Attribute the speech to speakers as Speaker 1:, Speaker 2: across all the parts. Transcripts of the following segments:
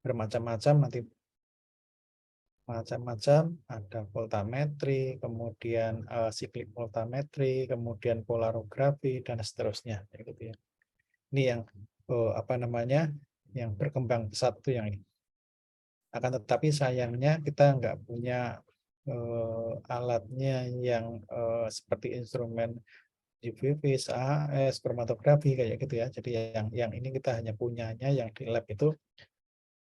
Speaker 1: bermacam-macam, nanti macam-macam, ada voltametri, kemudian cyclic voltametri, kemudian polarografi dan seterusnya, gitu ya. Ini yang yang berkembang pesat itu yang ini. Akan tetapi sayangnya kita nggak punya alatnya yang seperti instrumen UV, SAS, kromatografi kayak gitu ya. Jadi yang ini kita hanya punyanya yang di lab itu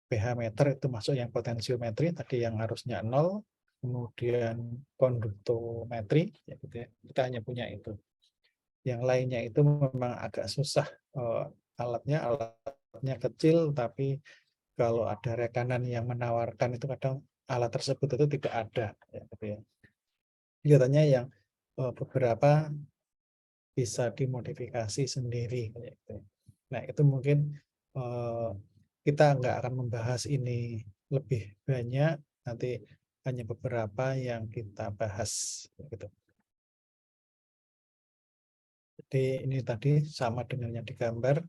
Speaker 1: pH meter, itu masuk yang potensiometri tadi yang harusnya 0, kemudian konduktometri ya gitu ya. Kita hanya punya itu. Yang lainnya itu memang agak susah, alatnya kecil, tapi kalau ada rekanan yang menawarkan itu kadang alat tersebut itu tidak ada ya gitu ya. Kelihatannya yang beberapa bisa dimodifikasi sendiri gitu. Nah, itu mungkin kita nggak akan membahas ini lebih banyak, nanti hanya beberapa yang kita bahas gitu. Jadi ini tadi sama dengan yang digambar,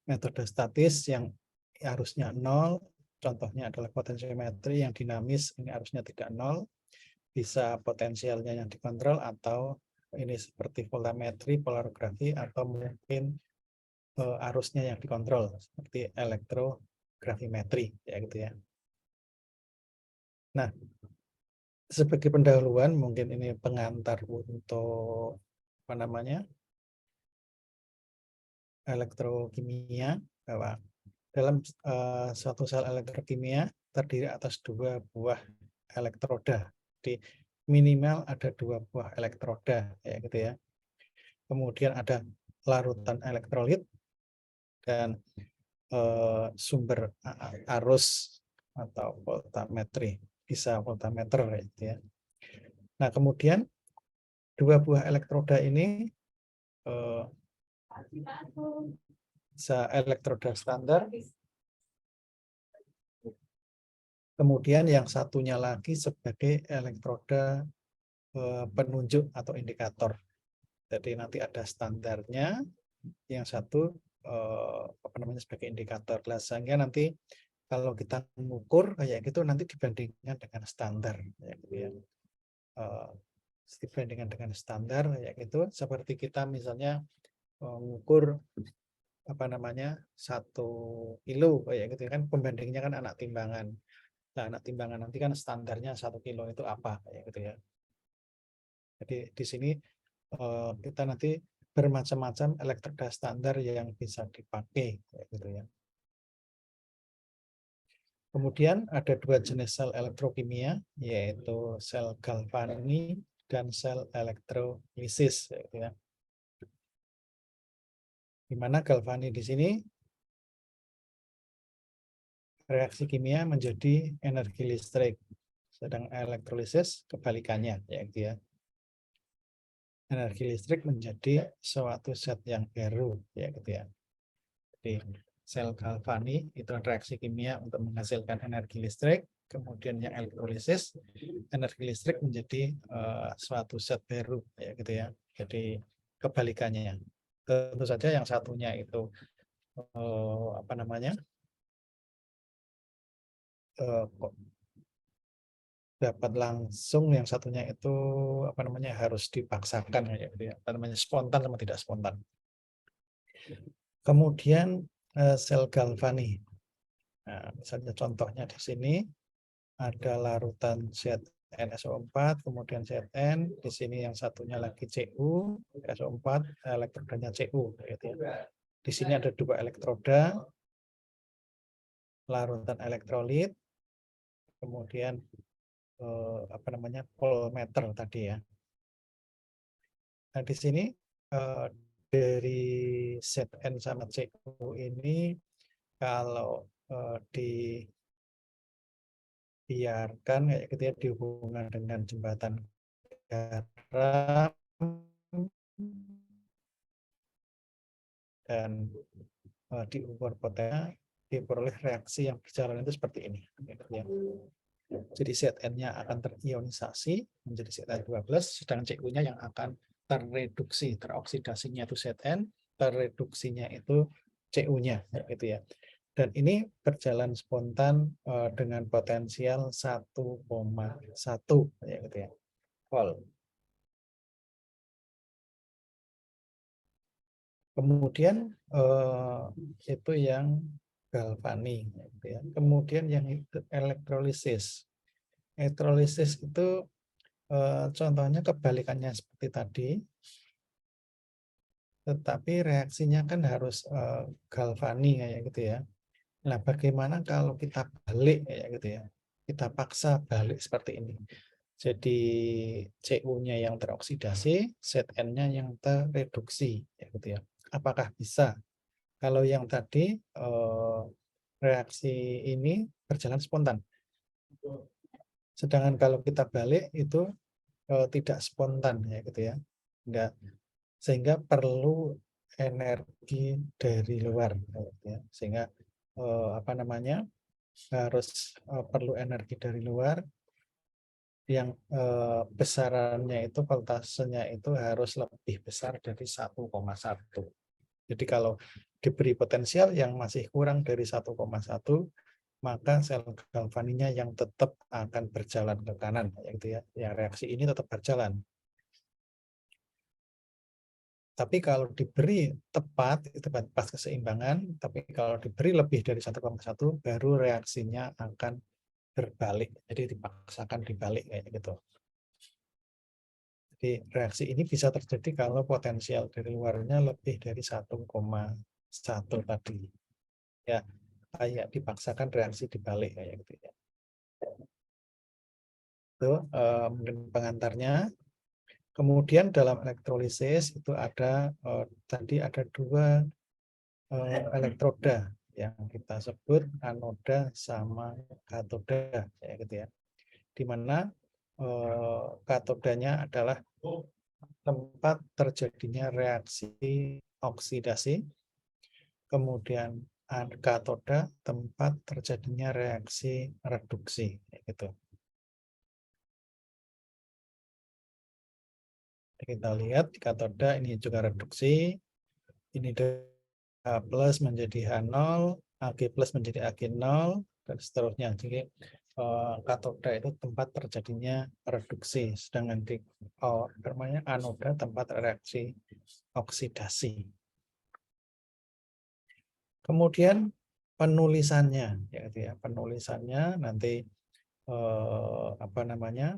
Speaker 1: metode statis yang harusnya 0, contohnya adalah potensiometri yang dinamis, ini harusnya tidak 0, bisa potensialnya yang dikontrol, atau ini seperti voltametri, polarografi, atau mungkin arusnya yang dikontrol seperti elektrografimetri ya gitu ya. Nah, sebagai pendahuluan mungkin ini pengantar untuk elektrokimia, bahwa dalam suatu sel elektrokimia terdiri atas 2 buah elektroda. Jadi minimal ada 2 buah elektroda ya gitu ya. Kemudian ada larutan elektrolit dan sumber arus atau voltametri, bisa voltameter gitu ya. Nah, kemudian 2 buah elektroda ini bisa elektroda standar, kemudian yang satunya lagi sebagai elektroda penunjuk atau indikator. Jadi nanti ada standarnya, yang satu sebagai indikator. Sehingga nanti kalau kita mengukur kayak gitu nanti dibandingkan dengan standar ya gitu ya. Dibandingkan dengan standar ya gitu, seperti kita misalnya mengukur 1 kilo kayak gitu kan, pembandingnya kan anak timbangan. Nah, anak timbangan nanti kan standarnya 1 kilo itu apa kayak gitu ya. Jadi di sini kita nanti bermacam-macam elektroda standar yang bisa dipakai kayak gitu ya. Kemudian ada 2 jenis sel elektrokimia, yaitu sel galvani dan sel elektrolisis gitu ya. Di mana galvani di sini reaksi kimia menjadi energi listrik, sedang elektrolisis kebalikannya ya gitu ya. Energi listrik menjadi suatu zat yang baru ya gitu ya. Jadi sel galvani itu reaksi kimia untuk menghasilkan energi listrik, kemudian yang elektrolisis energi listrik menjadi suatu zat baru ya gitu ya. Jadi kebalikannya. Tentu saja yang satunya itu dapat langsung, yang satunya itu harus dipaksakan ya gitu ya. Spontan sama tidak spontan. Kemudian sel galvani. Nah, misalnya contohnya di sini ada larutan ZnSO4, kemudian Zn, di sini yang satunya lagi Cu, SO4, elektrodanya Cu. Gitu ya. Di sini ada 2 elektroda, larutan elektrolit, kemudian voltmeter tadi ya. Nah, di sini dari Zn sama Cu ini kalau dibiarkan kayak gitu ya, dihubungkan dengan jembatan garam dan diukur potensinya, diperoleh reaksi yang berjalan itu seperti ini gitu ya. Jadi Zn-nya akan terionisasi menjadi Zn12, sedangkan Cu-nya yang akan terreduksi, teroksidasinya itu Zn, terreduksinya itu Cu-nya gitu ya. Dan ini berjalan spontan dengan potensial 1,1 ya gitu ya. Volt. Kemudian itu yang galvani gitu ya. Kemudian yang itu elektrolisis. Elektrolisis itu contohnya kebalikannya seperti tadi, tetapi reaksinya kan harus galvani kayak gitu ya. Nah, bagaimana kalau kita balik kayak gitu ya? Kita paksa balik seperti ini. Jadi Cu-nya yang teroksidasi, Zn-nya yang tereduksi ya gitu ya. Apakah bisa? Kalau yang tadi reaksi ini berjalan spontan. Sedangkan kalau kita balik itu tidak spontan ya gitu ya. Enggak, sehingga perlu energi dari luar ya. Sehingga apa namanya? Harus perlu energi dari luar yang besarannya itu voltasenya itu harus lebih besar dari 1,1. Jadi kalau diberi potensial yang masih kurang dari 1,1, maka sel galvaninya yang tetap akan berjalan ke kanan, gitu ya. Yang reaksi ini tetap berjalan. Tapi kalau diberi tepat, itu pas keseimbangan, tapi kalau diberi lebih dari 1,1, baru reaksinya akan berbalik. Jadi dipaksakan dibalik kayak gitu. Jadi reaksi ini bisa terjadi kalau potensial dari luarnya lebih dari 1,1 tadi. Ya, kayak dipaksakan reaksi dibalik kayak gitu ya. Itu mungkin pengantarnya. Kemudian dalam elektrolisis itu ada tadi ada dua elektroda yang kita sebut anoda sama katoda ya gitu ya. Di mana katodanya adalah tempat terjadinya reaksi oksidasi, kemudian katoda tempat terjadinya reaksi reduksi gitu. Kita lihat di katoda ini juga reduksi, ini H plus menjadi H0, Ag plus menjadi Ag0, dan seterusnya. Jadi katoda itu tempat terjadinya reduksi, sedangkan di anoda tempat reaksi oksidasi. Kemudian penulisannya, ya, gitu ya. Penulisannya nanti apa namanya?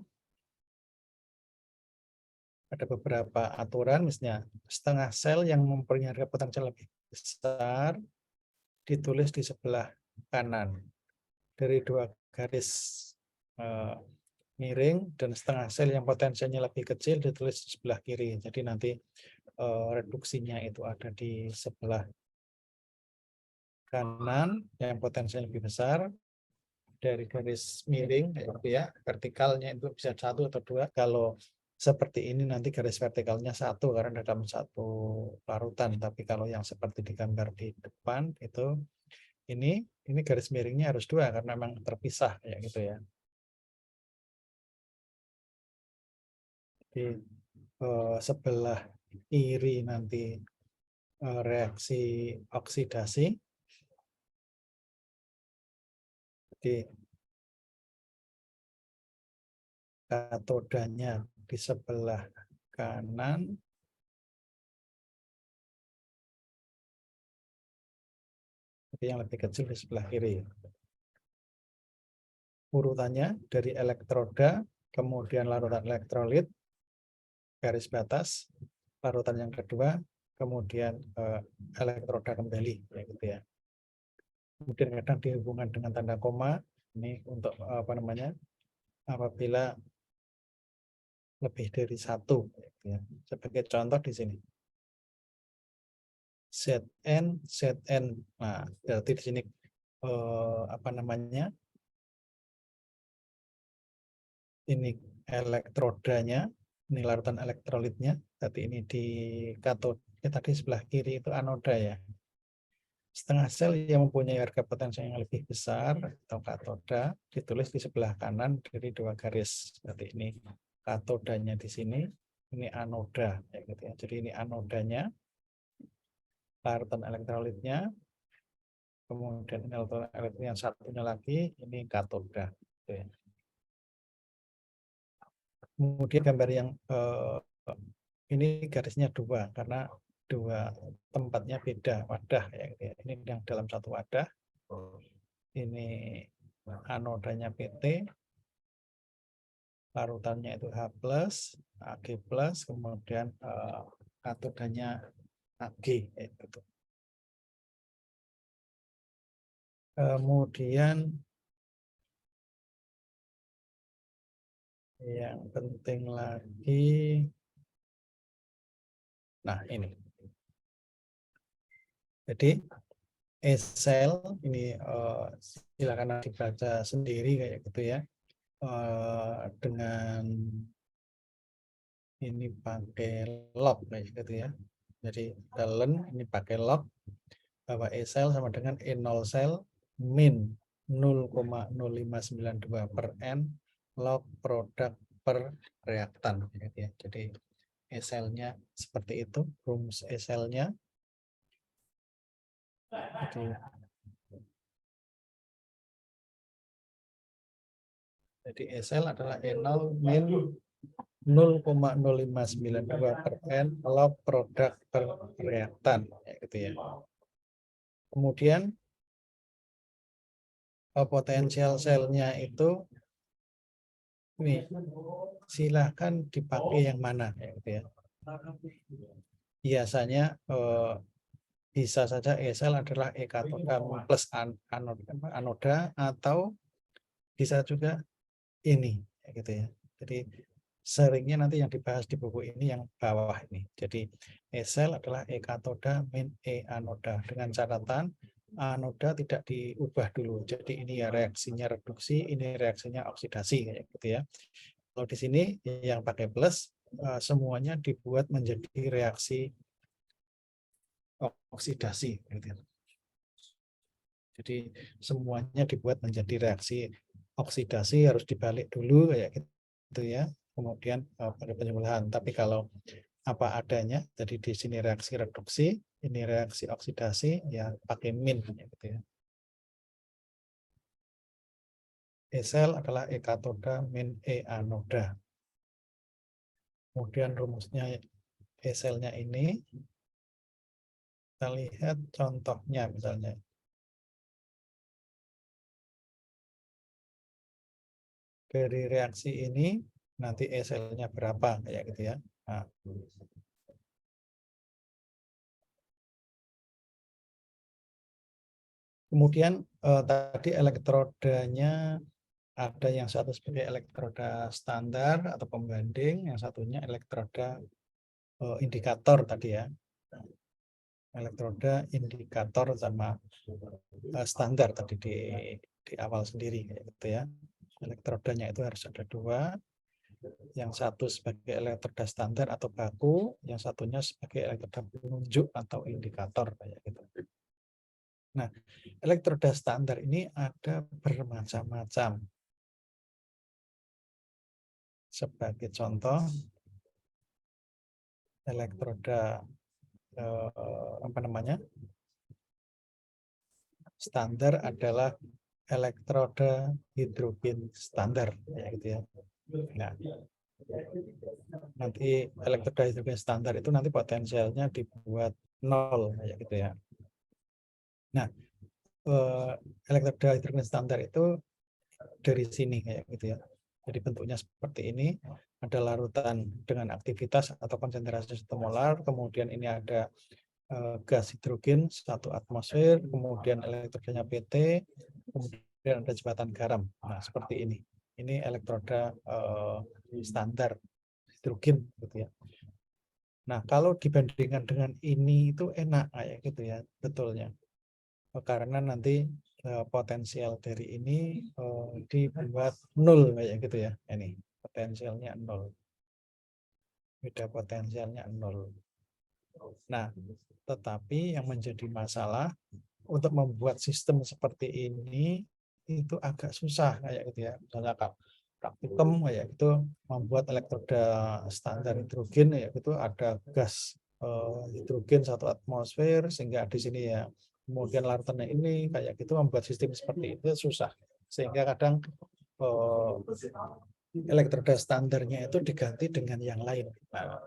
Speaker 1: Ada beberapa aturan, misalnya setengah sel yang mempunyai potensial lebih besar ditulis di sebelah kanan dari dua garis miring, dan setengah sel yang potensialnya lebih kecil ditulis di sebelah kiri. Jadi nanti reduksinya itu ada di sebelah kanan yang potensialnya lebih besar dari garis miring ya, vertikalnya itu bisa 1 atau 2. Kalau seperti ini nanti garis vertikalnya 1 karena dalam satu larutan, tapi kalau yang seperti digambar di depan itu ini garis miringnya harus 2 karena memang terpisah ya gitu ya. Di sebelah kiri nanti reaksi oksidasi, di katodanya di sebelah kanan, tapi yang lebih kecil di sebelah kiri. Urutannya dari elektroda, kemudian larutan elektrolit, garis batas, larutan yang kedua, kemudian elektroda kembali, ya gitu ya. Kemudian kadang dihubungkan dengan tanda koma, ini untuk apa namanya, apabila lebih dari 1, ya. Sebagai contoh di sini. Zn, Zn. Nah, berarti di sini apa namanya? Ini elektrodanya, ini larutan elektrolitnya. Tadi ini di katode, tadi sebelah kiri itu anoda ya. Setengah sel yang mempunyai harga potensial yang lebih besar atau katoda ditulis di sebelah kanan dari 2 garis. Seperti ini katodanya di sini, ini anoda ya gitu ya. Jadi ini anodanya, larutan elektrolitnya, kemudian ini elektron yang satunya lagi ini katoda. Gitu ya. Kemudian gambar yang ini garisnya dua karena dua tempatnya beda wadah ya, gitu ya. Ini yang dalam satu wadah. Ini anodanya PT, larutannya itu H+, Ag+, kemudian katodanya Ag gitu. Kemudian yang penting lagi, nah ini. Jadi E-cell ini silakan dibaca sendiri kayak gitu ya. Dengan ini pakai log kayak gitu ya. Jadi talent ini pakai log bahwa E-cell sama dengan E0 cell min 0,0592 per N log produk per reaktan gitu ya. Jadi E-cell-nya seperti itu, rumus E-cell-nya. Jadi E-cell adalah E0 min 0,0592 per N log produk per reaktan gitu ya. Kemudian potensial selnya itu ini silahkan dipakai yang mana gitu ya. Biasanya bisa saja E-cell adalah E katoda plus anoda atau bisa juga ini gitu ya. Jadi seringnya nanti yang dibahas di buku ini yang bawah ini. Jadi E-cell adalah E katoda min E anoda dengan catatan anoda tidak diubah dulu. Jadi ini ya reaksinya reduksi, ini reaksinya oksidasi kayak gitu ya. Kalau di sini yang pakai plus semuanya dibuat menjadi reaksi oksidasi gitu ya. Jadi semuanya dibuat menjadi reaksi oksidasi harus dibalik dulu kayak gitu ya. Kemudian pada penyembelihan. Tapi kalau apa adanya, jadi di sini reaksi reduksi, ini reaksi oksidasi, ya pakai min gitu ya. E-cell adalah E katoda min E anoda. Kemudian rumusnya E-cell-nya ini, kita lihat contohnya misalnya. Dari reaksi ini, nanti E-cell-nya berapa, kayak gitu ya. Nah, kemudian tadi elektrodanya ada yang satu sebagai elektroda standar atau pembanding, yang satunya elektroda indikator tadi ya. Elektroda indikator sama standar tadi di awal sendiri gitu ya. Elektrodanya itu harus ada dua. Yang satu sebagai elektroda standar atau baku, yang satunya sebagai elektroda penunjuk atau indikator kayak gitu. Nah, elektroda standar ini ada bermacam-macam. Sebagai contoh, elektroda apa namanya? Standar adalah elektroda hidrogen standar ya gitu ya. Nah, nanti elektroda hidrogen standar itu nanti potensialnya dibuat 0 kayak gitu ya. Nah, elektroda hidrogen standar itu dari sini kayak gitu ya. Jadi bentuknya seperti ini, ada larutan dengan aktivitas atau konsentrasi 1 molar, kemudian ini ada gas hidrogen 1 atmosfer, kemudian elektrodanya PT, kemudian ada jembatan garam. Nah, seperti ini. Ini elektroda standar hidrogen gitu ya. Nah, kalau dibandingkan dengan ini itu enak kayak gitu ya, betulnya. Karena nanti potensial dari ini dibuat 0 kayak gitu ya. Ini potensialnya 0. Beda potensialnya 0. Nah, tetapi yang menjadi masalah untuk membuat sistem seperti ini itu agak susah kayak gitu ya. Misalnya praktikum kayak gitu membuat elektroda standar hidrogen kayak gitu ada gas hidrogen 1 atmosfer sehingga di sini ya kemudian larutannya ini kayak gitu, membuat sistem seperti itu susah. Sehingga kadang elektroda standarnya itu diganti dengan yang lain. Nah,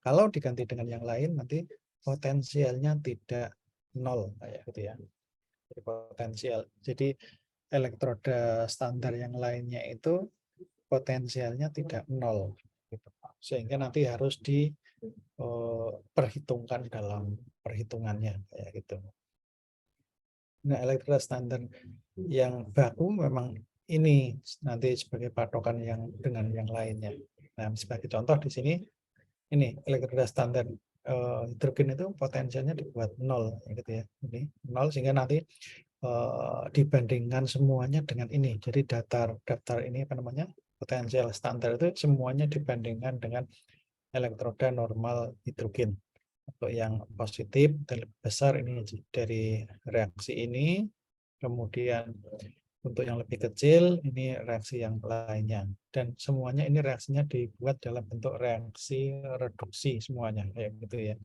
Speaker 1: kalau diganti dengan yang lain nanti potensialnya tidak nol kayak gitu ya. Jadi potensial. Jadi elektroda standar yang lainnya itu potensialnya tidak nol. Gitu. Sehingga nanti harus diperhitungkan dalam perhitungannya kayak gitu. Nah, elektroda standar yang baku memang ini nanti sebagai patokan yang dengan yang lainnya. Nah, sebagai contoh di sini ini elektroda standar hidrogen itu potensialnya dibuat nol gitu ya. Ini nol sehingga nanti dibandingkan semuanya dengan ini. Jadi daftar ini apa namanya? Potensial standar itu semuanya dibandingkan dengan elektroda normal hidrogen. Untuk yang positif dan lebih besar ini dari reaksi ini, kemudian untuk yang lebih kecil ini reaksi yang lainnya, dan semuanya ini reaksinya dibuat dalam bentuk reaksi reduksi semuanya kayak gitu ya.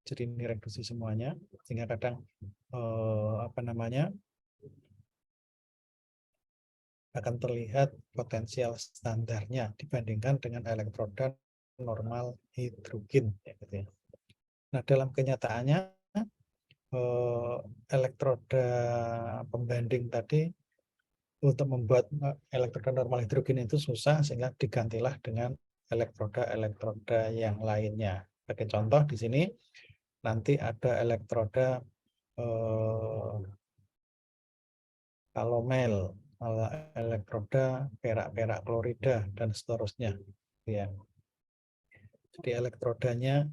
Speaker 1: Jadi ini reduksi semuanya sehingga kadang apa namanya akan terlihat potensial standarnya dibandingkan dengan elektroda normal hidrogen kayak gitu ya. Nah, dalam kenyataannya elektroda pembanding tadi untuk membuat elektroda normal hidrogen itu susah sehingga digantilah dengan elektroda yang lainnya. Sebagai contoh di sini nanti ada elektroda kalomel, elektroda perak-perak klorida dan seterusnya. Ya. Jadi elektrodanya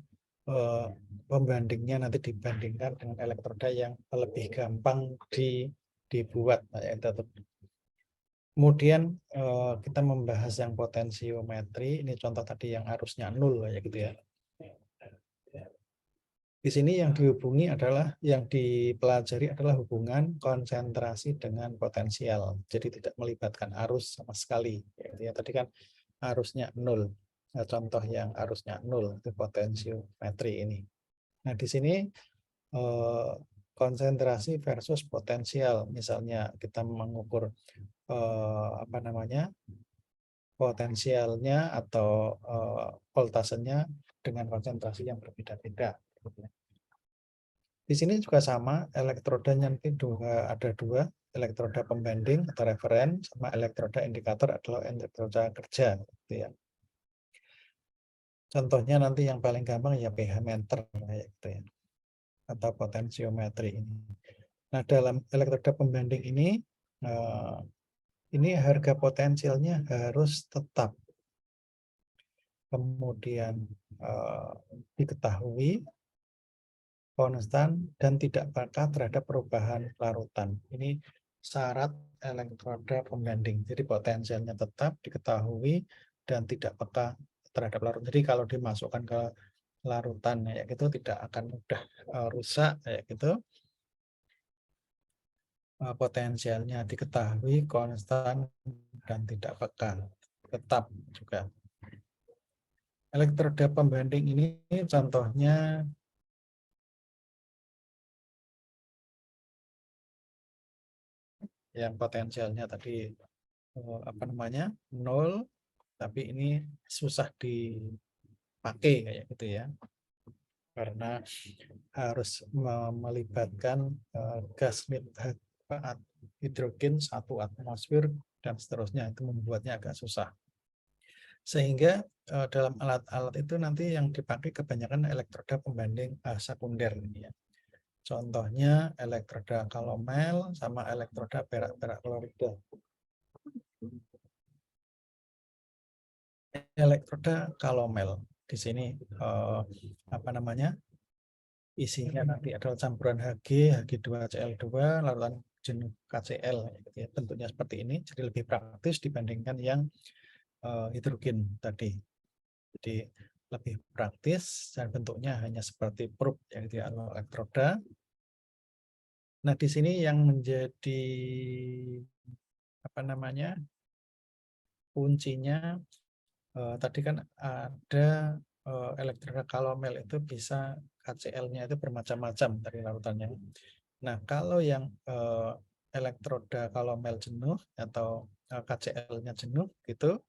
Speaker 1: pembandingnya nanti dibandingkan dengan elektroda yang lebih gampang dibuat. Kemudian kita membahas yang potensiometri. Ini contoh tadi yang arusnya nol ya gitu ya. Di sini yang dihubungi adalah yang dipelajari adalah hubungan konsentrasi dengan potensial. Jadi tidak melibatkan arus sama sekali. Ya, tadi kan arusnya nol. Nah, contoh yang arusnya nol itu potensiometri ini. Nah, di sini konsentrasi versus potensial. Misalnya kita mengukur apa namanya potensialnya atau voltasenya dengan konsentrasi yang berbeda-beda. Di sini juga sama, elektrodanya ada dua, elektroda pembanding atau referen sama elektroda indikator adalah elektroda kerja. Gitu ya. Contohnya nanti yang paling gampang ya pH meter gitu ya, atau potensiometri ini. Nah, dalam elektroda pembanding ini harga potensialnya harus tetap. Kemudian diketahui konstan dan tidak peka terhadap perubahan larutan. Ini syarat elektroda pembanding. Jadi potensialnya tetap diketahui dan tidak peka terhadap larutan. Jadi kalau dimasukkan ke larutan ya gitu tidak akan mudah rusak kayak gitu. Potensialnya diketahui konstan dan tidak peka. Tetap juga. Elektroda pembanding ini contohnya yang potensialnya tadi apa namanya 0, tapi ini susah dipakai kayak gitu ya, karena harus melibatkan gas hidrogen 1 atmosfer dan seterusnya, itu membuatnya agak susah. Sehingga dalam alat-alat itu nanti yang dipakai kebanyakan elektroda pembanding sekunder ini ya. Contohnya elektroda kalomel sama elektroda perak-perak klorida. Elektroda kalomel di sini apa namanya? Isinya nanti adalah campuran Hg, Hg2Cl2, larutan jenuh KCl gitu ya. Bentuknya seperti ini, jadi lebih praktis dibandingkan yang hidrogen tadi. Jadi lebih praktis dan bentuknya hanya seperti probe yang di elektroda. Nah, di sini yang menjadi apa namanya kuncinya tadi kan ada elektroda kalomel itu bisa KCl-nya itu bermacam-macam dari larutannya. Nah, kalau yang elektroda kalomel jenuh atau KCl-nya jenuh gitu,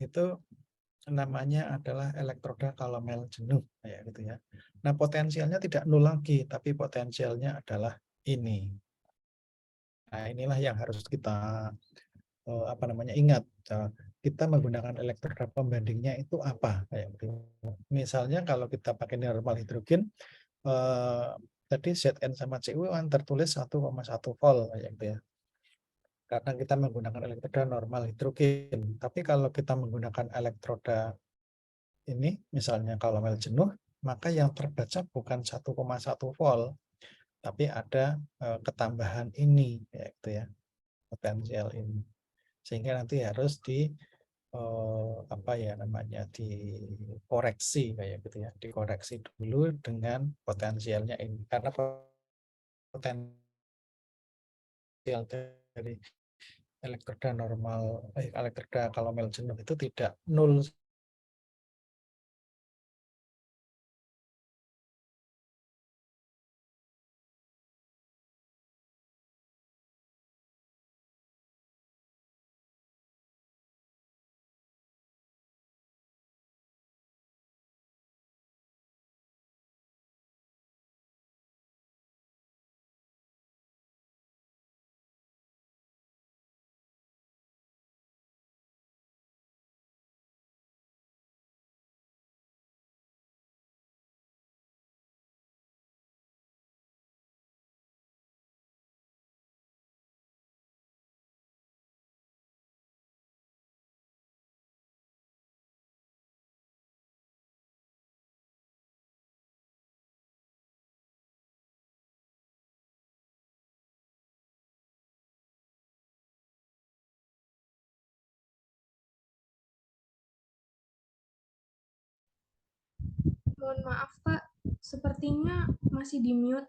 Speaker 1: itu namanya adalah elektroda kalomel jenuh kayak gitu ya. Nah, potensialnya tidak nol lagi, tapi potensialnya adalah ini. Nah, inilah yang harus kita ingat. Kita menggunakan elektroda pembandingnya itu apa kayak gitu. Misalnya kalau kita pakai normal hidrogen, tadi Zn sama Cu kan tertulis 1,1 volt kayak gitu ya. Karena kita menggunakan elektroda normal hidrogen. Tapi kalau kita menggunakan elektroda ini, misalnya kalomel jenuh, maka yang terbaca bukan 1,1 volt, tapi ada ketambahan ini, ya gitu ya, potensial ini. Sehingga nanti harus dikoreksi kayak gitu ya, dikoreksi dulu dengan potensialnya ini, karena potensial dari elektroda kalomel jenuh itu tidak nol.
Speaker 2: Mohon maaf Kak, sepertinya masih di mute.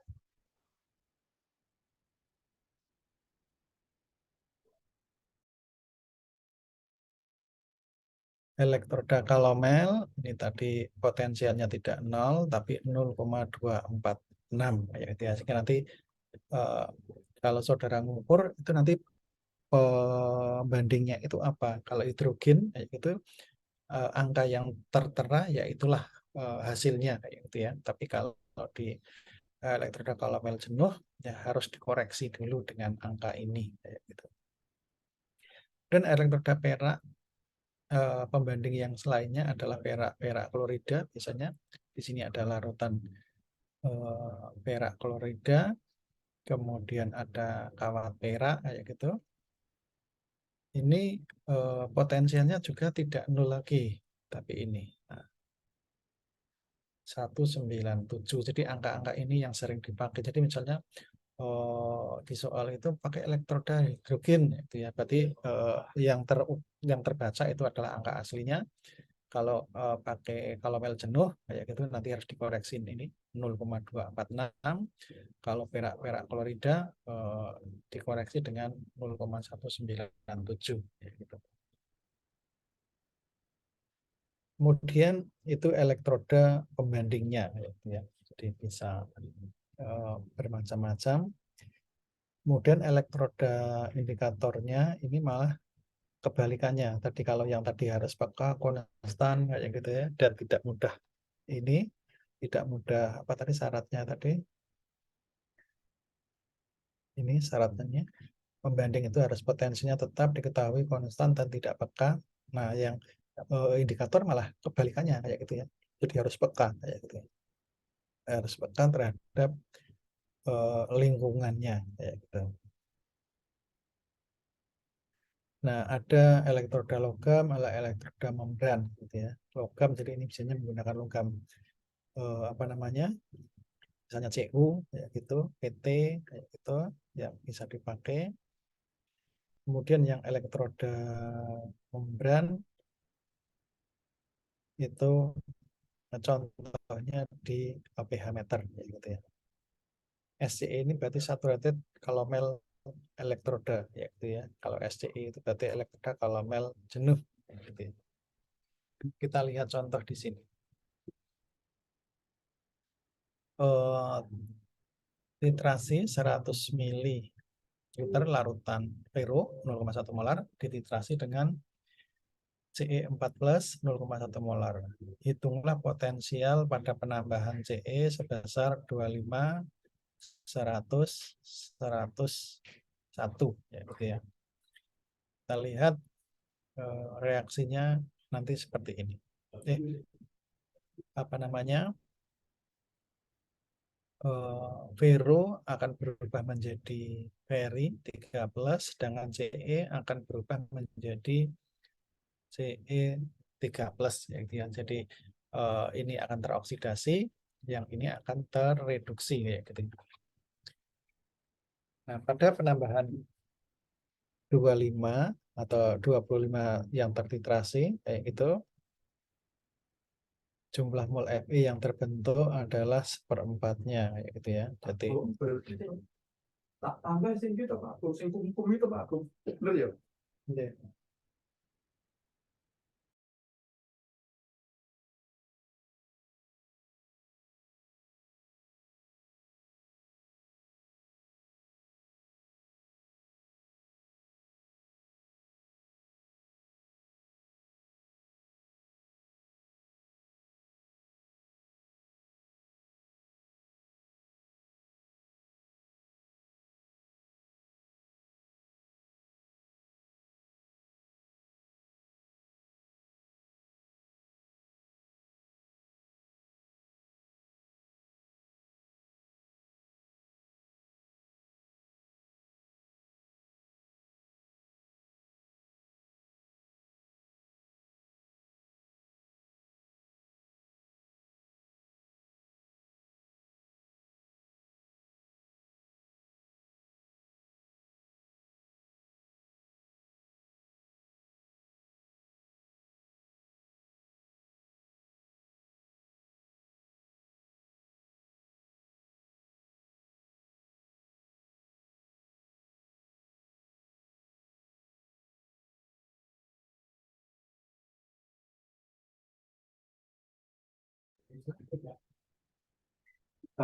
Speaker 1: Elektroda kalomel ini tadi potensialnya tidak 0 tapi 0,246 kayak gitu ya. Sehingga nanti eh, kalau saudara ngukur itu nanti pembandingnya itu apa? Kalau hidrogen kayak gitu, angka yang tertera ya itulah hasilnya kayak gitu ya. Tapi kalau di elektroda kalomel jenuh ya harus dikoreksi dulu dengan angka ini kayak gitu. Dan elektroda perak, pembanding yang selainnya adalah perak klorida. Biasanya di sini ada larutan perak klorida, kemudian ada kawat perak kayak gitu. Ini potensialnya juga tidak nol lagi, tapi ini 197. Jadi angka-angka ini yang sering dipakai. Jadi misalnya di soal itu pakai elektroda hidrogen itu ya. Berarti yang terbaca itu adalah angka aslinya. Kalau pakai kalomel jenuh kayak gitu nanti harus dikoreksi ini 0,246. Kalau perak klorida dikoreksi dengan 0,197 gitu. Kemudian itu elektroda pembandingnya gitu ya. Jadi bisa bermacam-macam. Kemudian elektroda indikatornya ini malah kebalikannya. Tadi kalau yang tadi harus peka konstan kayak gitu ya, dan tidak mudah ini, tidak mudah apa tadi syaratnya tadi, ini syaratnya pembanding itu harus potensinya tetap diketahui konstan dan tidak peka. Nah, yang indikator malah kebalikannya kayak gitu ya. Jadi harus peka kayak gitu ya. Harus peka terhadap lingkungannya kayak gitu. Nah, ada elektroda logam, ada elektroda membran gitu ya. Logam jadi ini biasanya menggunakan logam misalnya Cu kayak gitu, PT kayak gitu yang bisa dipakai. Kemudian yang elektroda membran itu contohnya di pH meter kayak gitu ya. SCE ini berarti saturated kalomel elektroda ya gitu ya. Kalau SCE itu berarti elektroda kalomel jenuh gitu ya. Kita lihat contoh di sini. titrasi 100 ml larutan Vero 0,1 molar dititrasi dengan Ce14 0,1 molar. Hitunglah potensial pada penambahan Ce sebesar 25, 100, 101 ya, gitu ya. Kita lihat reaksinya nanti seperti ini. Apa namanya? Vero akan berubah menjadi Veri 13, sedangkan Ce akan berubah menjadi Ce3+, ya, gitu ya. Jadi ini akan teroksidasi, yang ini akan terreduksi ya, gitu. Nah, pada penambahan 25 atau 25 yang tertitrasi kayak gitu, jumlah mol Fe yang terbentuk adalah seperempatnya kayak gitu ya. Jadi
Speaker 3: tak tambah sing gitu Pak, sing hukum itu Pak, bener ya?
Speaker 1: ya,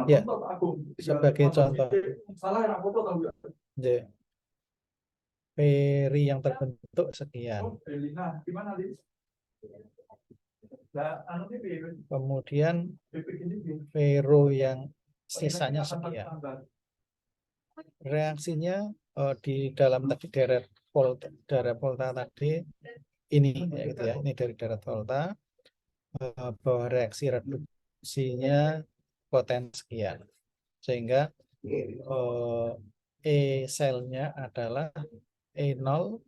Speaker 1: ya, sebagai contoh,
Speaker 3: Salah ya foto tahu ya.
Speaker 1: ya, Veri yang terbentuk sekian.
Speaker 3: Oh, Elina, gimana Lis? Nah, anu ini
Speaker 1: Kemudian
Speaker 3: ini
Speaker 1: Vero yang sisanya sekian. Reaksinya di dalam tadi darat volta tadi ini ya gitu ya. Ini dari darat volta bahwa reaksi reduksinya potensi sekian. Sehingga E selnya adalah E0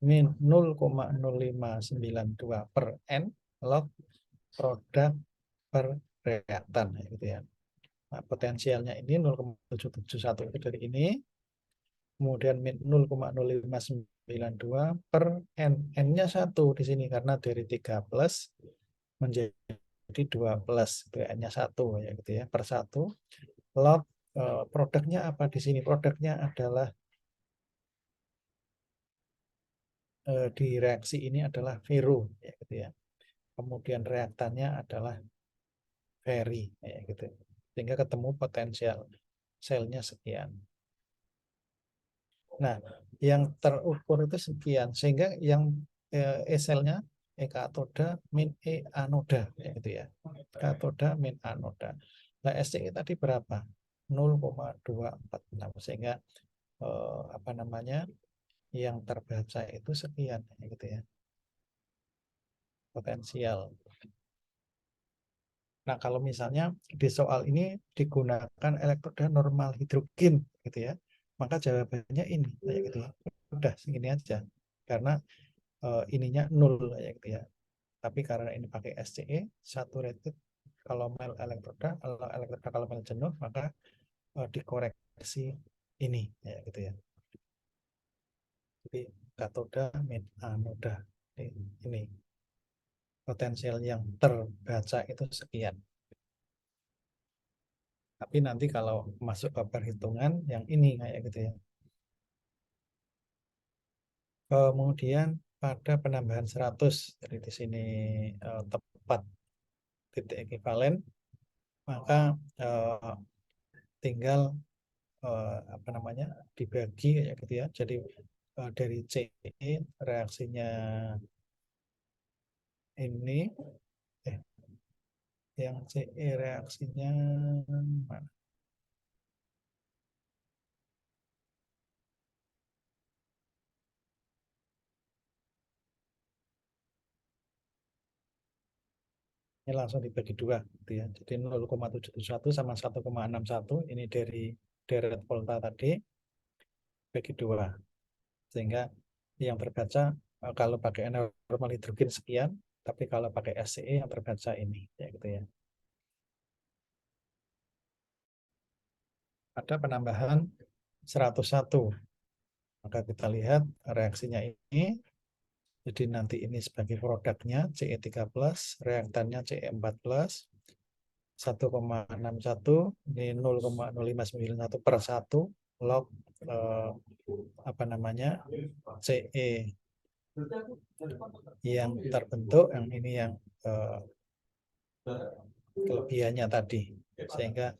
Speaker 1: min 0,0592 per N log produk per reaktan ya gitu ya. Nah, potensialnya ini 0,771 itu dari ini, kemudian min 0,0592 per N. N-nya 1 di sini karena dari 3 plus menjadi 2 plus, N-nya 1 ya gitu ya, per 1 log produknya apa di sini? Produknya adalah di reaksi ini adalah Vero ya gitu ya. Kemudian reaktannya adalah Veri ya gitu. Sehingga ketemu potensial selnya sekian. Nah, yang terukur itu sekian, sehingga yang E selnya E katoda min E anoda ya gitu ya. Katoda min anoda. Nah, SCE tadi berapa? 0,246, sehingga apa namanya? Yang terbaca itu sekian ya gitu ya. Potensial. Nah, kalau misalnya di soal ini digunakan elektroda normal hidrogen gitu ya, maka jawabannya ini kayak gitu ya. Udah segini aja. Karena ininya 0 kayak gitu ya. Tapi karena ini pakai SCE saturated kalau mel elektroda, kalau elektroda kalau mel jenuh maka dikoreksi ini ya gitu ya. Jadi katoda min anoda ini potensial yang terbaca itu sekian. Tapi nanti kalau masuk ke perhitungan yang ini kayak gitu ya. Kemudian pada penambahan 100, jadi di sini tepat titik ekivalen maka tinggal apa namanya dibagi kayak gitu ya. Jadi dari CE reaksinya ini yang CE reaksinya mana? Ini langsung dibagi dua gitu ya. Jadi 0,71 sama 1,61 ini dari deret volta tadi bagi dua. Sehingga yang terbaca kalau pakai normal hidrogen sekian, tapi kalau pakai SCE yang terbaca ini ya gitu ya. Ada penambahan 101. Maka kita lihat reaksinya ini. Jadi nanti ini sebagai produknya Ce3+, reaktannya Ce4+, 1,61 ini 0,0591 per 1 log apa namanya Ce yang terbentuk, yang ini yang kelebihannya tadi, sehingga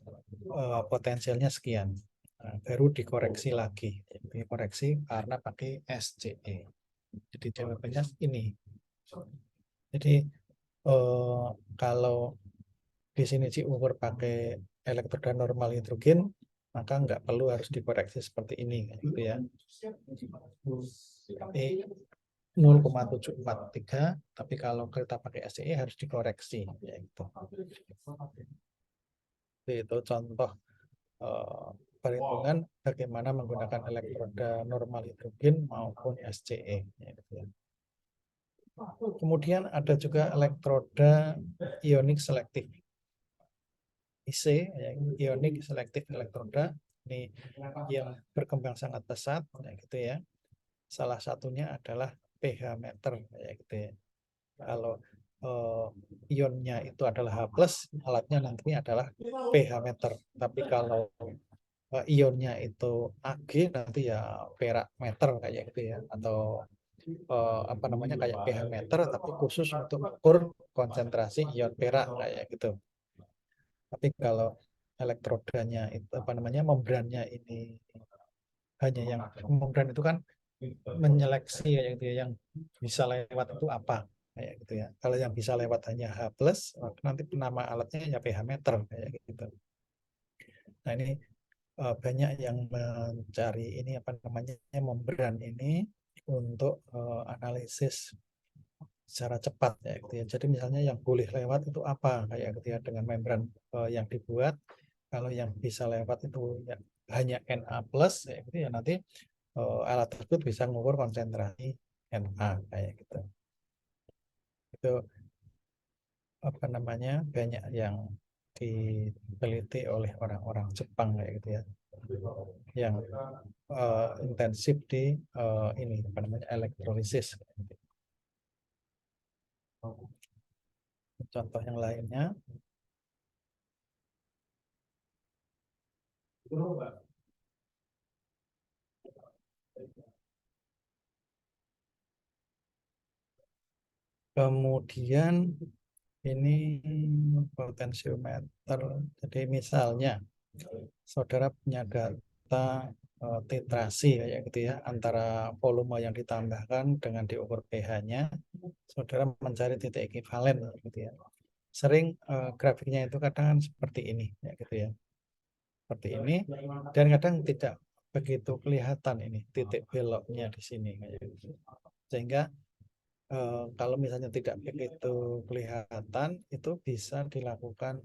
Speaker 1: potensialnya sekian. Nah, baru dikoreksi lagi, dikoreksi karena pakai SCE. Jadi jawabannya ini. Jadi kalau di sini diukur pakai elektroda normal hidrogen, maka nggak perlu harus dikoreksi seperti ini, gitu ya. 0,743, tapi kalau kita pakai SCE harus dikoreksi, ya itu. Itu contoh perhitungan bagaimana menggunakan elektroda normal hidrogen maupun SCE, ya gitu ya. Kemudian ada juga elektroda ionik selektif. IC, ya, ionik selektif elektroda ini yang berkembang sangat pesat, ya gitu ya. Salah satunya adalah pH meter, ya gitu ya. Kalau ionnya itu adalah H+, alatnya nanti adalah pH meter. Tapi kalau ionnya itu Ag, nanti ya perak meter kayak gitu ya, atau apa namanya kayak pH meter tapi khusus untuk ukur konsentrasi ion perak kayak gitu. Tapi kalau elektrodanya itu apa namanya membrannya ini hanya yang membran itu kan menyeleksi kayak gitu ya, yang bisa lewat itu apa kayak gitu ya. Kalau yang bisa lewat hanya H+, nanti nama alatnya ya pH meter kayak gitu. Nah ini banyak yang mencari ini apa namanya membran ini untuk analisis secara cepat ya gitu ya. Jadi misalnya yang boleh lewat itu apa kayak gitu ya dengan membran yang dibuat. Kalau yang bisa lewat itu ya, hanya Na+ ya gitu ya, nanti alat tersebut bisa mengukur konsentrasi Na kayak gitu. Itu apa namanya banyak yang diteliti oleh orang-orang Jepang kayak gitu ya, yang intensif di ini apa namanya elektrolisis. Contoh yang lainnya kemudian ini potensiometer. Jadi misalnya saudara punya data titrasi kayak gitu ya, antara volume yang ditambahkan dengan diukur pH-nya, saudara mencari titik ekivalen gitu ya. Sering grafiknya itu kadang seperti ini ya gitu ya. Seperti ini, dan kadang tidak begitu kelihatan ini titik beloknya di sini kayak gitu. Sehingga kalau misalnya tidak begitu kelihatan, itu bisa dilakukan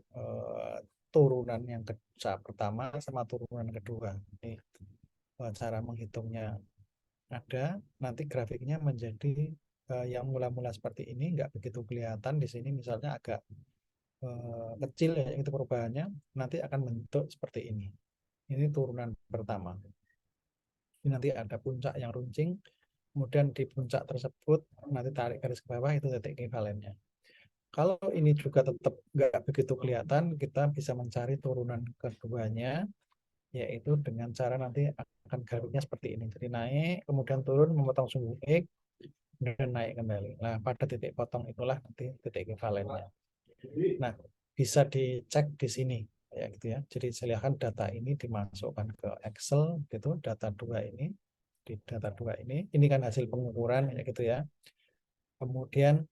Speaker 1: turunan yang pertama sama turunan kedua. Ini cara menghitungnya ada, nanti grafiknya menjadi yang mula-mula seperti ini nggak begitu kelihatan. Di sini misalnya agak kecil ya itu perubahannya, nanti akan bentuk seperti ini. Ini turunan pertama. Ini nanti ada puncak yang runcing, kemudian di puncak tersebut nanti tarik garis ke bawah, itu titik ekivalennya. Kalau ini juga tetap nggak begitu kelihatan, kita bisa mencari turunan keduanya, yaitu dengan cara nanti akan grafiknya seperti ini. Jadi naik, kemudian turun, memotong sumbu X, dan naik kembali. Nah, pada titik potong itulah nanti titik ekivalennya. Nah, bisa dicek di sini ya gitu ya. Jadi silakan data ini dimasukkan ke Excel gitu, data 2 ini di data 2 ini kan hasil pengukuran ya gitu ya. Kemudian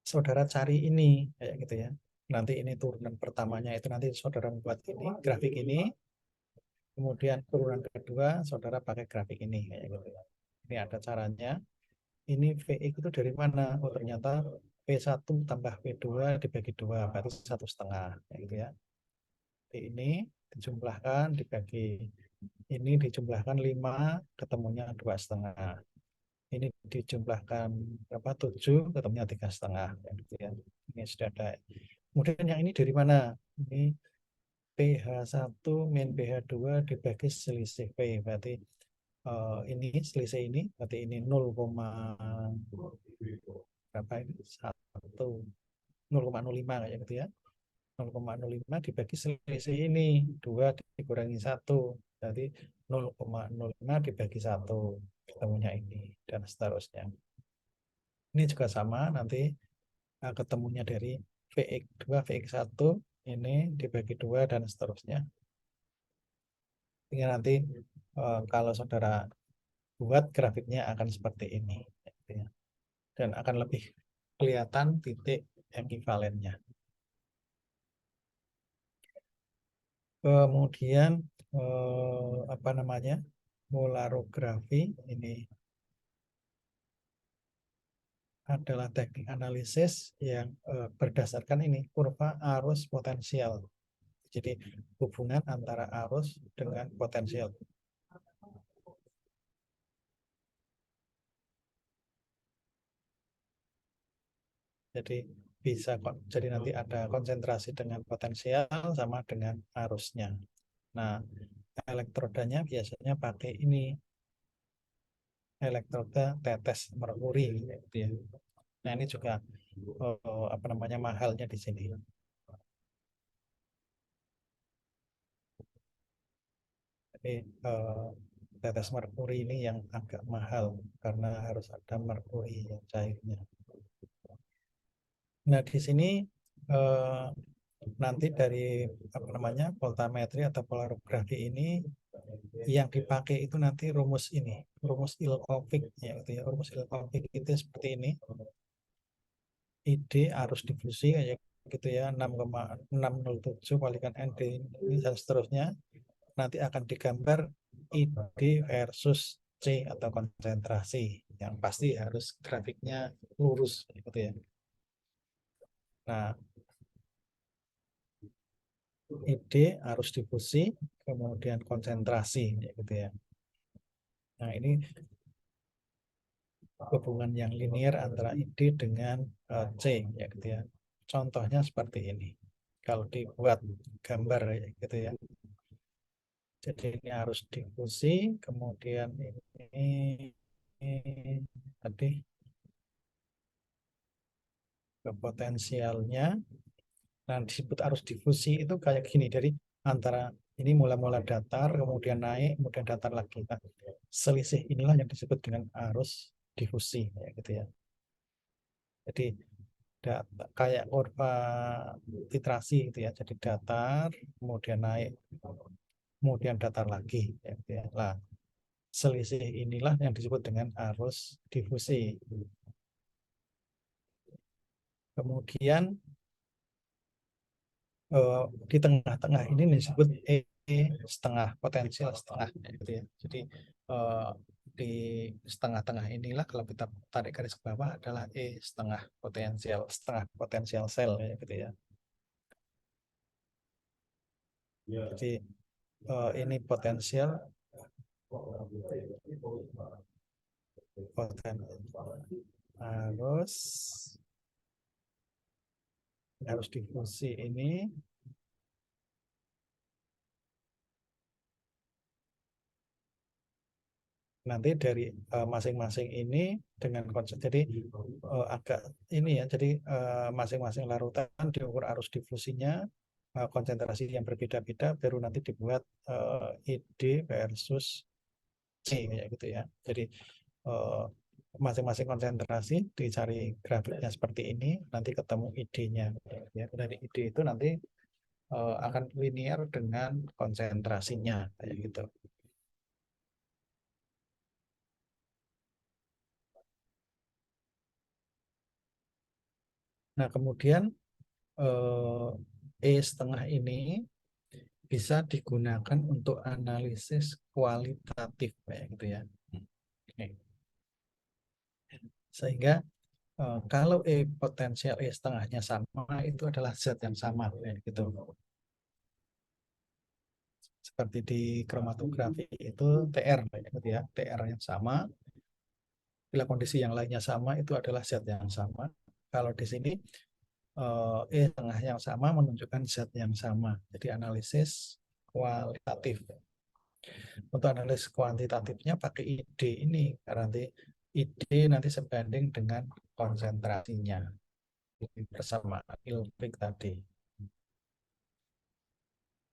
Speaker 1: saudara cari ini kayak gitu ya. Nanti ini turunan pertamanya itu nanti saudara buat ini grafik ini. Kemudian turunan kedua saudara pakai grafik ini kayak gitu ya. Ini ada caranya. Ini VX itu dari mana? Oh ternyata P1 tambah P2 dibagi 2 berarti 1,5 kayak gitu ya. Ini dijumlahkan dibagi ini dijumlahkan 5 ketemunya 2,5. Ini dijumlahkan berapa 7 ketemunya 3,5 gitu ya. Ini sudah ada. Kemudian yang ini dari mana? Ini PH1 min PH2 dibagi selisih P berarti ini selisih ini berarti ini 0, berapa ini 0,05 kayak gitu ya. 0,05 dibagi selisih ini 2 dikurangi 1 berarti 0,05 dibagi 1 ketemunya ini dan seterusnya. Ini juga sama nanti ketemunya dari VX2 VX1 ini dibagi 2 dan seterusnya. Ini nanti kalau saudara buat grafiknya akan seperti ini dan akan lebih kelihatan titik ekivalennya. Kemudian apa namanya polarografi ini adalah teknik analisis yang berdasarkan ini kurva arus potensial. Jadi hubungan antara arus dengan potensial. Jadi bisa jadi nanti ada konsentrasi dengan potensial sama dengan arusnya. Nah, elektrodanya biasanya pakai ini elektroda tetes merkuri gitu ya. Nah, ini juga apa namanya mahalnya di sini. Jadi tetes merkuri ini yang agak mahal karena harus ada merkuri yang cairnya. Nah, di sini nanti dari apa namanya voltametri atau polarografi ini yang dipakai itu nanti rumus ini, rumus Ilkovik ya gitu ya. Rumus Ilkovik itu seperti ini. ID arus difusi kayak gitu ya 6,607 kalikan ND ini dan seterusnya. Nanti akan digambar ID versus C atau konsentrasi yang pasti harus grafiknya lurus gitu ya. Nah, ID arus difusi kemudian konsentrasi gitu ya. Nah, ini hubungan yang linear antara ID dengan C ya gitu ya. Contohnya seperti ini. Kalau dibuat gambar ya gitu ya. Jadi ini harus difusi, kemudian ini tadi ke potensialnya. Nah, disebut arus difusi itu kayak gini, dari antara ini mula-mula datar, kemudian naik, kemudian datar lagi. Nah, selisih inilah yang disebut dengan arus difusi, ya gitu ya. Jadi kayak kurva titrasi gitu ya. Jadi datar, kemudian naik, kemudian datar lagi, ya gitu ya. Nah, selisih inilah yang disebut dengan arus difusi. Kemudian di tengah-tengah ini disebut E setengah potensial setengah gitu ya. Jadi di setengah-tengah inilah kalau kita tarik garis ke bawah adalah E setengah potensial sel ya gitu ya. Jadi ini potensial harus difusi ini nanti dari masing-masing ini dengan konsep jadi agak ini ya, jadi masing-masing larutan diukur arus difusinya konsentrasi yang berbeda-beda baru nanti dibuat ID versus C kayak gitu ya. Jadi masing-masing konsentrasi, dicari grafiknya seperti ini, nanti ketemu ID-nya. Ya, dari ID itu nanti akan linear dengan konsentrasinya, kayak gitu. Nah, kemudian E setengah ini bisa digunakan untuk analisis kualitatif, kayak gitu ya. Oke. Sehingga kalau potensial E setengahnya sama, itu adalah zat yang sama, kayak gitu. Seperti di kromatografi itu TR, kayak gitu ya. TR yang sama, bila kondisi yang lainnya sama, itu adalah zat yang sama. Kalau di sini E tengah yang sama menunjukkan zat yang sama. Jadi analisis kualitatif. Untuk analisis kuantitatifnya pakai ID ini, karena nanti ID nanti sebanding dengan konsentrasinya. Persamaan Ilfik tadi.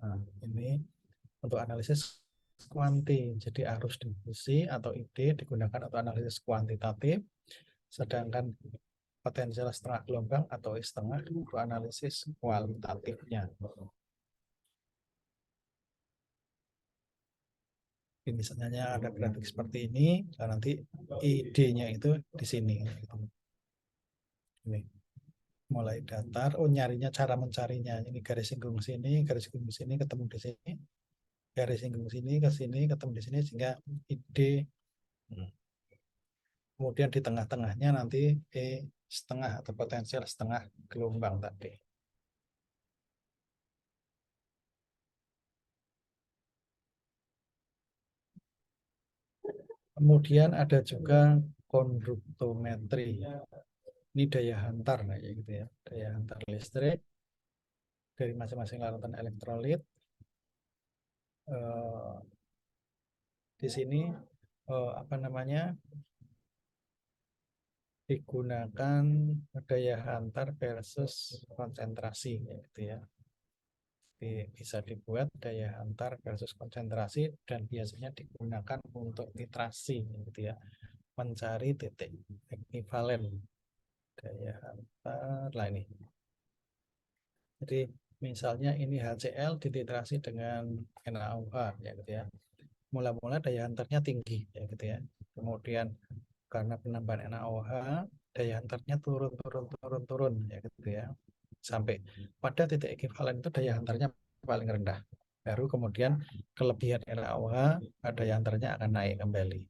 Speaker 1: Nah, ini untuk analisis kuanti. Jadi arus difusi atau ID digunakan untuk analisis kuantitatif, sedangkan potensial setengah gelombang atau I setengah untuk analisis kualitatifnya. Ini misalnya ada grafik seperti ini, dan nanti ID-nya itu di sini. Ini mulai datar, nyarinya cara mencarinya. Ini garis singgung sini, garis singgung sini, ketemu di sini, garis singgung sini ke sini, ketemu di sini, sehingga ID. Kemudian di tengah-tengahnya nanti E setengah atau potensial setengah gelombang tadi. Kemudian ada juga konduktometri. Ini daya hantar, kayak gitu ya. Daya hantar listrik dari masing-masing larutan elektrolit. Di sini apa namanya, digunakan daya hantar versus konsentrasi, gitu ya. Bisa dibuat daya hantar versus konsentrasi, dan biasanya digunakan untuk titrasi, gitu ya, mencari titik ekuivalen daya hantar. Lah ini, jadi misalnya ini HCl dititrasi dengan NaOH, ya gitu ya. Mula-mula daya hantarnya tinggi, ya gitu ya. Kemudian karena penambahan NaOH, daya hantarnya turun, ya gitu ya. Sampai pada titik ekuivalen itu daya hantarnya paling rendah. Baru kemudian kelebihan NaOH, daya hantarnya akan naik kembali.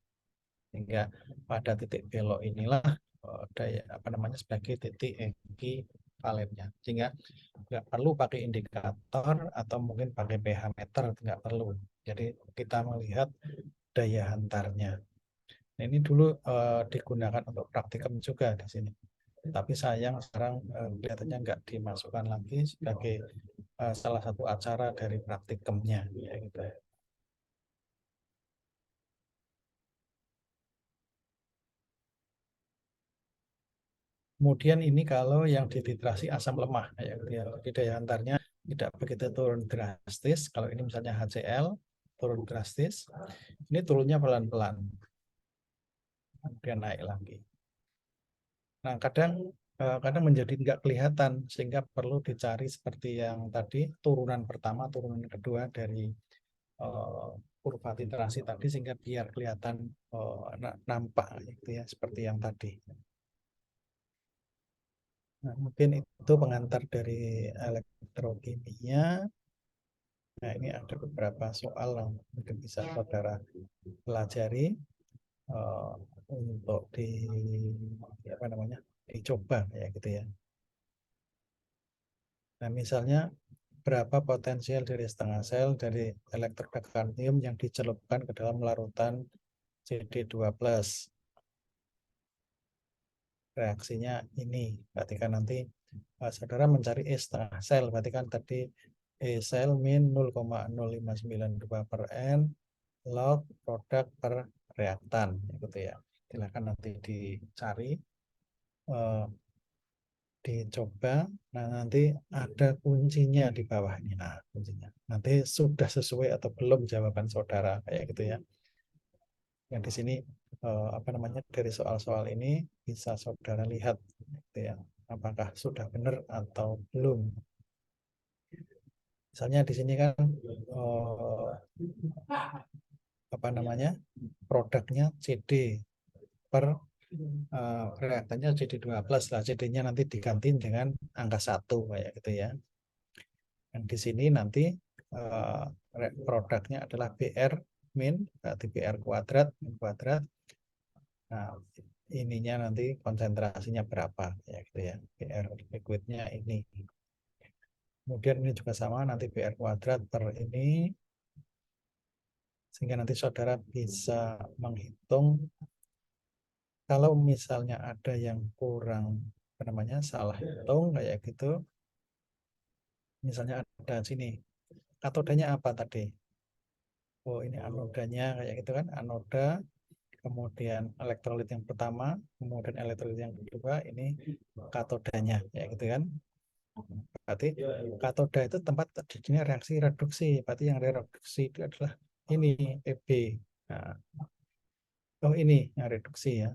Speaker 1: Hingga pada titik belok inilah daya apa namanya sebagai titik ekuivalennya. Sehingga nggak perlu pakai indikator atau mungkin pakai pH meter, nggak perlu. Jadi kita melihat daya hantarnya. Nah, ini dulu digunakan untuk praktikum juga di sini. Tapi sayang sekarang kelihatannya nggak dimasukkan lagi sebagai salah satu acara dari praktikumnya. Ya, gitu. Kemudian ini kalau yang dititrasi asam lemah, ya, gitu ya. Jadi daya hantarnya tidak begitu turun drastis. Kalau ini misalnya HCl turun drastis, ini turunnya pelan-pelan, kemudian naik lagi. Nah, kadang menjadi nggak kelihatan, sehingga perlu dicari seperti yang tadi, turunan pertama, turunan kedua dari kurva titrasi tadi, sehingga biar kelihatan nampak, gitu ya, seperti yang tadi. Nah, mungkin itu pengantar dari elektrokimia. Nah, ini ada beberapa soal yang mungkin bisa saudara pelajari untuk apa namanya, dicoba, ya gitu ya. Nah, misalnya berapa potensial dari setengah sel dari elektroda karnium yang dicelupkan ke dalam larutan CD2+. Reaksinya ini, berarti kan nanti saudara mencari E setengah sel, berarti kan tadi E sel min 0,0592 per N log produk per reaktan, gitu ya. Silakan nanti dicari, dicoba. Nah, nanti ada kuncinya di bawah ini. Nah, kuncinya nanti sudah sesuai atau belum jawaban saudara, kayak gitu ya. Yang di sini apa namanya, dari soal-soal ini bisa saudara lihat gitu ya, apakah sudah benar atau belum. Misalnya di sini kan apa namanya, produknya CD per reaktannya CD12 lah, CD-nya nanti diganti dengan angka 1 kayak gitu ya. Dan di sini nanti produknya adalah BR min, berarti BR kuadrat, min kuadrat. Nah, ininya nanti konsentrasinya berapa ya gitu ya. BR liquidnya ini. Kemudian ini juga sama, nanti BR kuadrat per ini. Sehingga nanti saudara bisa menghitung kalau misalnya ada yang kurang, apa namanya, salah hitung kayak gitu. Misalnya ada sini, katodanya apa tadi? Oh, ini anodanya kayak gitu kan, anoda, kemudian elektrolit yang pertama, kemudian elektrolit yang kedua, ini katodanya kayak gitu kan. Berarti katoda itu tempat terjadinya reaksi reduksi. Berarti yang reduksi itu adalah ini Pb. Nah, oh ini yang reduksi ya.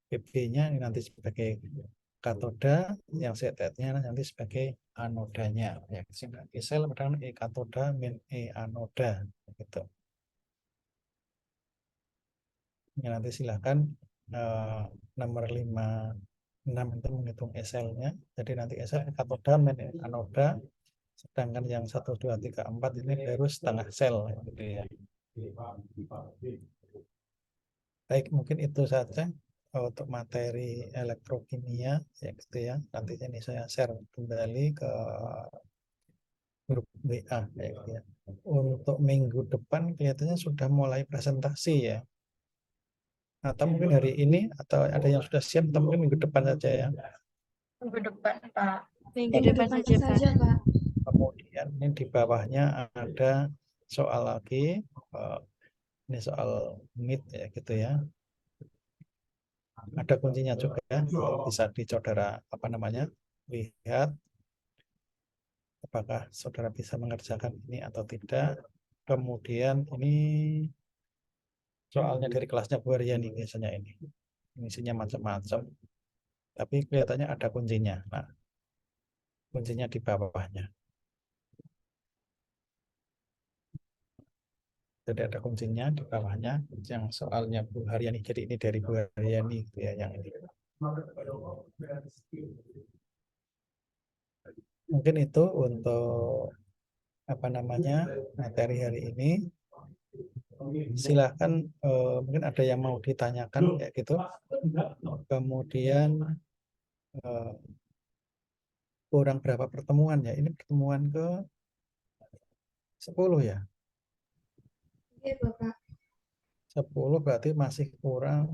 Speaker 1: Pb-nya nanti sebagai katoda, yang Z-nya nanti sebagai anodanya. Ya, sel padahal E katoda min E anoda gitu. Ya, nanti silahkan nomor 56 itu menghitung SL-nya. Jadi nanti SL katoda min E anoda, sedangkan yang 1, 2, 3, 4 ini baru setengah sel gitu ya. Baik, mungkin itu saja untuk materi elektrokimia ya gitu ya. Nanti ini saya share kembali ke grup WA ya gitu ya. Untuk minggu depan kelihatannya sudah mulai presentasi ya. Atau mungkin hari ini, atau ada yang sudah siap, atau mungkin minggu depan saja ya.
Speaker 4: Minggu depan, Pak.
Speaker 2: Minggu depan saja, Pak.
Speaker 1: Kemudian ini di bawahnya ada soal lagi. Ini soal MIT ya gitu ya. Ada kuncinya juga, bisa saudara apa namanya, lihat apakah saudara bisa mengerjakan ini atau tidak. Kemudian ini soalnya dari kelasnya Bu Aryani biasanya ini. Isinya macam-macam. Tapi kelihatannya ada kuncinya. Nah, kuncinya di bawahnya. Jadi ada kuncinya di bawahnya yang soalnya Bu Haryani. Jadi ini dari Bu Haryani ya, yang ini. Mungkin itu untuk apa namanya materi hari ini. Silahkan mungkin ada yang mau ditanyakan kayak gitu. Kemudian kurang berapa pertemuan ya? Ini pertemuan ke 10 ya?
Speaker 2: Oke, Bapak.
Speaker 1: 10 berarti masih kurang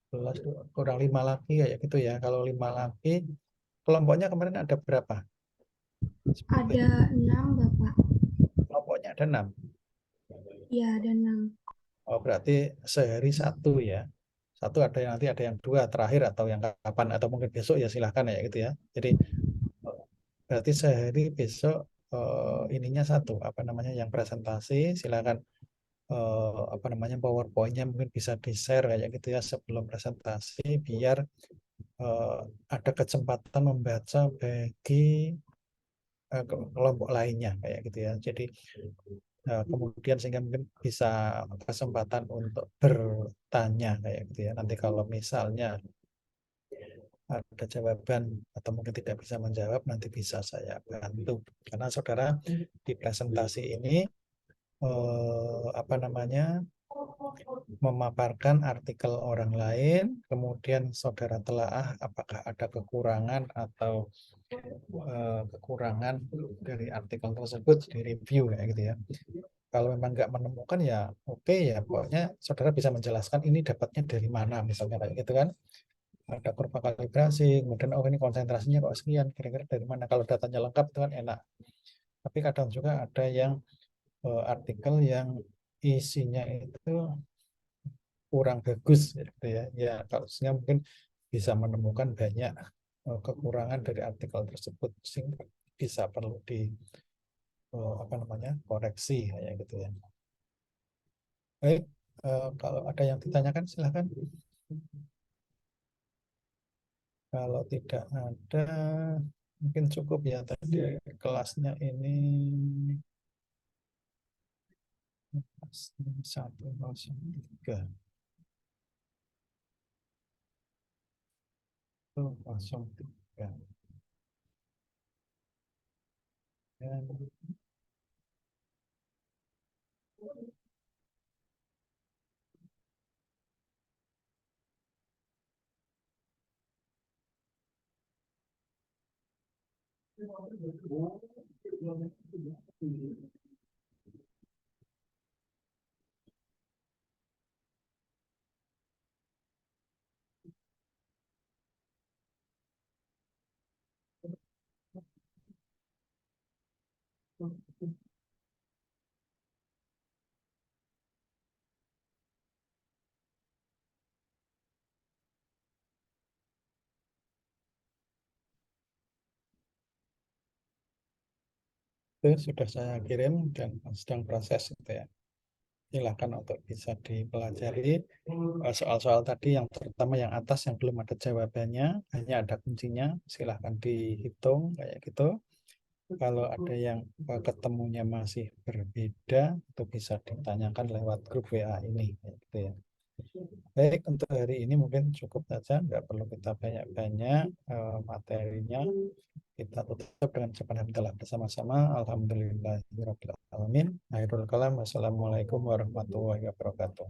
Speaker 1: 11, kurang 5 lagi kayak gitu ya. Kalau 5 lagi, kelompoknya kemarin ada berapa?
Speaker 2: Ada 6, Bapak.
Speaker 1: Kelompoknya ada 6.
Speaker 2: Iya, ada 6.
Speaker 1: Oh, berarti sehari 1 ya. 1 ada yang nanti, ada yang 2 terakhir, atau yang kapan, atau mungkin besok ya silahkan ya gitu ya. Jadi berarti sehari besok ininya 1, apa namanya, yang presentasi silahkan apa namanya, PowerPoint-nya mungkin bisa di-share kayak gitu ya sebelum presentasi, biar ada kesempatan membaca bagi kelompok lainnya kayak gitu ya. Jadi kemudian sehingga mungkin bisa kesempatan untuk bertanya kayak gitu ya. Nanti kalau misalnya ada jawaban atau mungkin tidak bisa menjawab, nanti bisa saya bantu. Karena saudara di presentasi ini apa namanya, memaparkan artikel orang lain, kemudian saudara telaah apakah ada kekurangan atau kekurangan dari artikel tersebut, di review kayak gitu ya. Kalau memang nggak menemukan ya oke ya, pokoknya saudara bisa menjelaskan ini dapatnya dari mana, misalnya kayak gitu kan. Ada kurva kalibrasi, kemudian oh ini konsentrasinya kok sekian, kira-kira dari mana. Kalau datanya lengkap itu kan enak. Tapi kadang juga ada yang artikel yang isinya itu kurang bagus gitu ya. Ya kalau sehingga mungkin bisa menemukan banyak kekurangan dari artikel tersebut, sehingga bisa perlu di apa namanya, koreksi kayak gitu ya. Baik, kalau ada yang ditanyakan silahkan. Kalau tidak ada, mungkin cukup ya tadi kelasnya ini. 103. 103. Dan itu sudah saya kirim dan sedang proses gitu ya. Silahkan untuk bisa dipelajari. Soal-soal tadi yang terutama yang atas yang belum ada jawabannya, hanya ada kuncinya, silahkan dihitung kayak gitu. Kalau ada yang ketemunya masih berbeda, itu bisa ditanyakan lewat grup WA ini kayak gitu ya. Baik, untuk hari ini mungkin cukup saja, nggak perlu kita banyak-banyak materinya. Kita tutup dengan ucapan hamdalah bersama-sama. Alhamdulillahirabbil alamin. Akhirul kalam. Wassalamualaikum warahmatullahi wabarakatuh.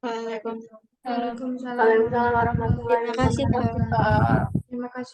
Speaker 4: Waalaikumsalam.
Speaker 2: Waalaikumsalam
Speaker 4: Waalaikumsalam warahmatullahi
Speaker 2: warahmatullahi
Speaker 4: wabarakatuh.
Speaker 2: wabarakatuh. Terima kasih.